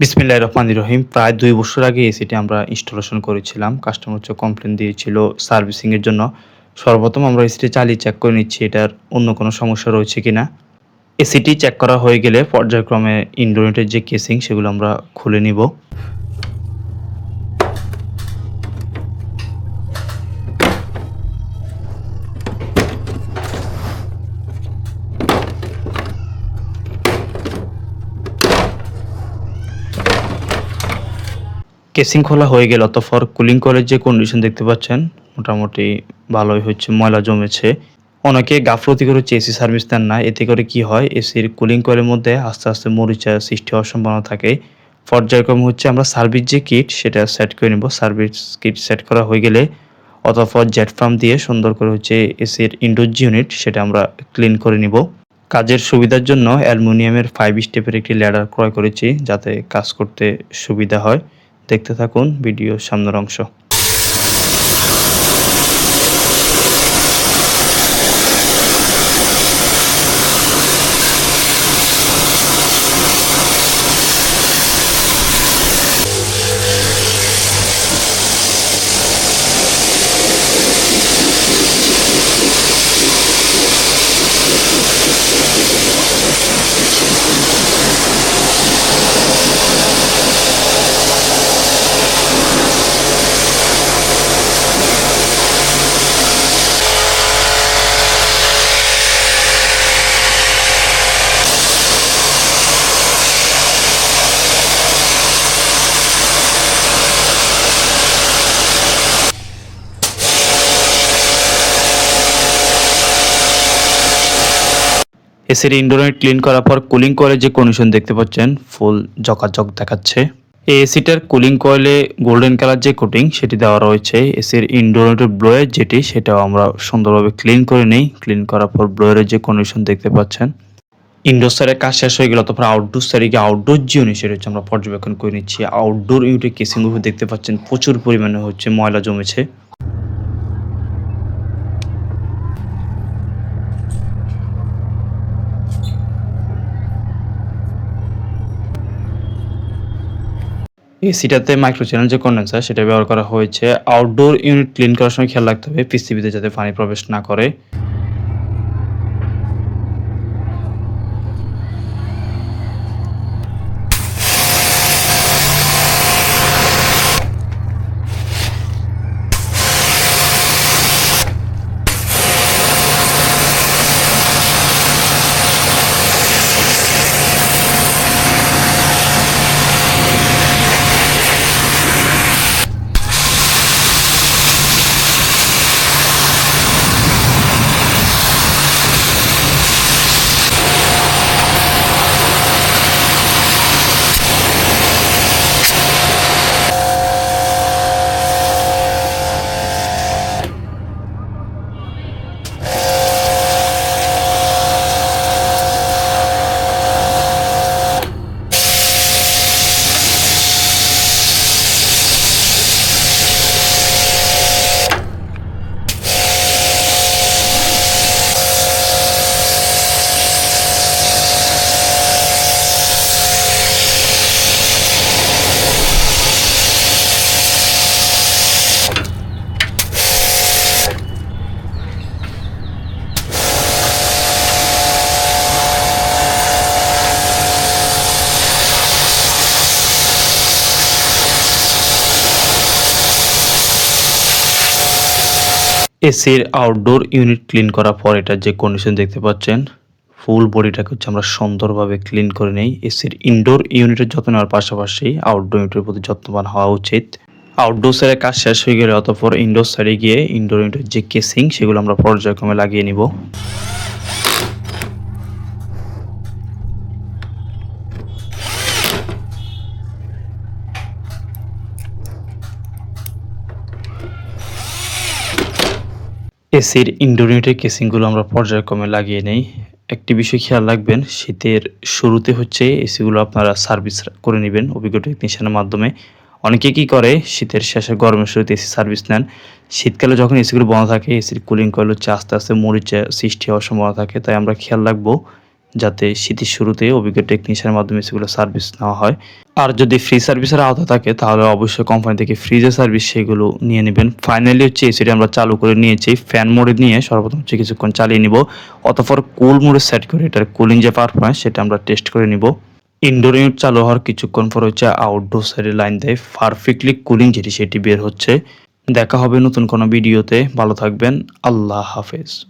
বিসমিল্লাহির রহমানির রহিম। প্রায় ২ বছর আগে এসিটি আমরা ইনস্টলেশন করেছিলাম। কাস্টমার কমপ্লেইন দিয়েছিল সার্ভিসিং এর জন্য। সর্বপ্রথম আমরা এসিটি চালিয়ে চেক করে নিচ্ছি এটার অন্য কোনো সমস্যা রয়েছে কিনা। এসিটি চেক করা হয়ে গেলে পর্যায়ক্রমে ইনডোর ইউনিটের যে কেসিং সেগুলো আমরা খুলে নিব। কেসিং খোলা হয়ে গেলে অতঃপর কুলিং কয়েলের যে কন্ডিশন দেখতে পাচ্ছেন মোটামুটি ভালোই হচ্ছে, ময়লা জমেছে। অনেকে গাফলতি করে হচ্ছে এসি সার্ভিস দেন না। এতে করে কি হয়, এসির কুলিং কয়েলের মধ্যে আস্তে আস্তে মরিচা সৃষ্টি হওয়ার সম্ভাবনা থাকে। পর্যায়ক্রমে হচ্ছে আমরা সার্ভিস যে কিট সেটা সেট করে নিব। সার্ভিস কিট সেট করা হয়ে গেলে অতঃপর জেট পাম্প দিয়ে সুন্দর করে হচ্ছে এসির ইনডোর যে ইউনিট সেটা আমরা ক্লিন করে নিব। কাজের সুবিধার জন্য অ্যালুমিনিয়ামের 5 স্টেপের একটি ল্যাডার ক্রয় করেছি যাতে কাজ করতে সুবিধা হয়। দেখতে থাকুন ভিডিওর সামনের অংশ। এসির ইনডোর ইউনিট ক্লিন করার পর কুলিং কয়েলের যে কন্ডিশন দেখতে পাচ্ছেন ফুল ঝকাঝক দেখাচ্ছে। এই এসিটার কুলিং কয়েলে গোল্ডেন কালার যে কোটিং সেটি দেওয়া রয়েছে। এসির ইনডোর ইউনিটের ব্লোয়ার যেটি সেটাও আমরা সুন্দরভাবে ক্লিন করে নেই। ক্লিন করার পর ব্লোয়ারের যে কন্ডিশন দেখতে পাচ্ছেন। ইনডোর সাইডের কাজ শেষ হয়ে গেল, তারপর আউটডোর সাইডে গিয়ে আউটডোর যে ইউনিট সেটা হচ্ছে আমরা পর্যবেক্ষণ করে নিচ্ছি। আউটডোর ইউনিটের কেসিংগুলো দেখতে পাচ্ছেন প্রচুর পরিমাণে হচ্ছে ময়লা জমেছে। এসিটাতে মাইক্রো চ্যানেল যে কন্ডেন্সার সেটা ব্যবহার করা হয়েছে। আউটডোর ইউনিট ক্লিন করার সময় খেয়াল রাখতে হবে পিসিবিতে যাতে পানি প্রবেশ না করে। এসির আউটডোর ইউনিট ক্লিন করার পর এটার যে কন্ডিশন দেখতে পাচ্ছেন, ফুল বডিটাকে হচ্ছে আমরা সুন্দরভাবে ক্লিন করে নেই। এসির ইনডোর ইউনিটের যত্ন নেওয়ার পাশাপাশি আউটডোর ইউনিটের প্রতি যত্নবান হওয়া উচিত। আউটডোর সাইডের কাজ শেষ হয়ে গেলে অতঃপর ইনডোর সাইডে গিয়ে ইনডোর ইউনিটের যে কেসিং সেগুলো আমরা পর্যায়ক্রমে লাগিয়ে নিব। এসির ইনডোর ইউনিটের কেসিংগুলো আমরা পর্যায়ক্রমে লাগিয়ে নেই। একটি বিষয় খেয়াল রাখবেন, শীতের শুরুতে হচ্ছে এসিগুলো আপনারা সার্ভিস করে নেবেন অভিজ্ঞ টেকনিশিয়ানের মাধ্যমে। অনেকে কি করে শীতের শেষে গরমের শুরুতে এসি সার্ভিস নেন। শীতকালে যখন এসিগুলো বন্ধ থাকে এসির কুলিং কয়েল হচ্ছে আস্তে আস্তে মরিচা সৃষ্টি হওয়ার সম্ভাবনা থাকে। তাই আমরা খেয়াল রাখবো যাতে শীতের শুরুতে অভিজ্ঞ টেকনিশিয়ানের মাধ্যমে সেগুলো সার্ভিস নেওয়া হয়। আর যদি ফ্রি সার্ভিসের আওতা থাকে তাহলে অবশ্যই কোম্পানি থেকে ফ্রি যে সার্ভিস সেগুলো নিয়ে নেবেন। ফাইনালি হচ্ছে এসিটি আমরা চালু করে নিয়েছি। ফ্যান মোডে নিয়ে সর্বপ্রথম হচ্ছে কিছুক্ষণ চালিয়ে নিব। অতঃপর কুল মোডে সেট করে এটার কুলিং যে পারফরম্যান্স সেটা আমরা টেস্ট করে নিব। ইনডোর ইউনিট চালু হওয়ার কিছুক্ষণ পর হচ্ছে আউটডোর সাইডে লাইন দেয় পারফেক্টলি কুলিং যেটি সেটি বের হচ্ছে। দেখা হবে নতুন কোনো ভিডিওতে। ভালো থাকবেন। আল্লাহ হাফেজ।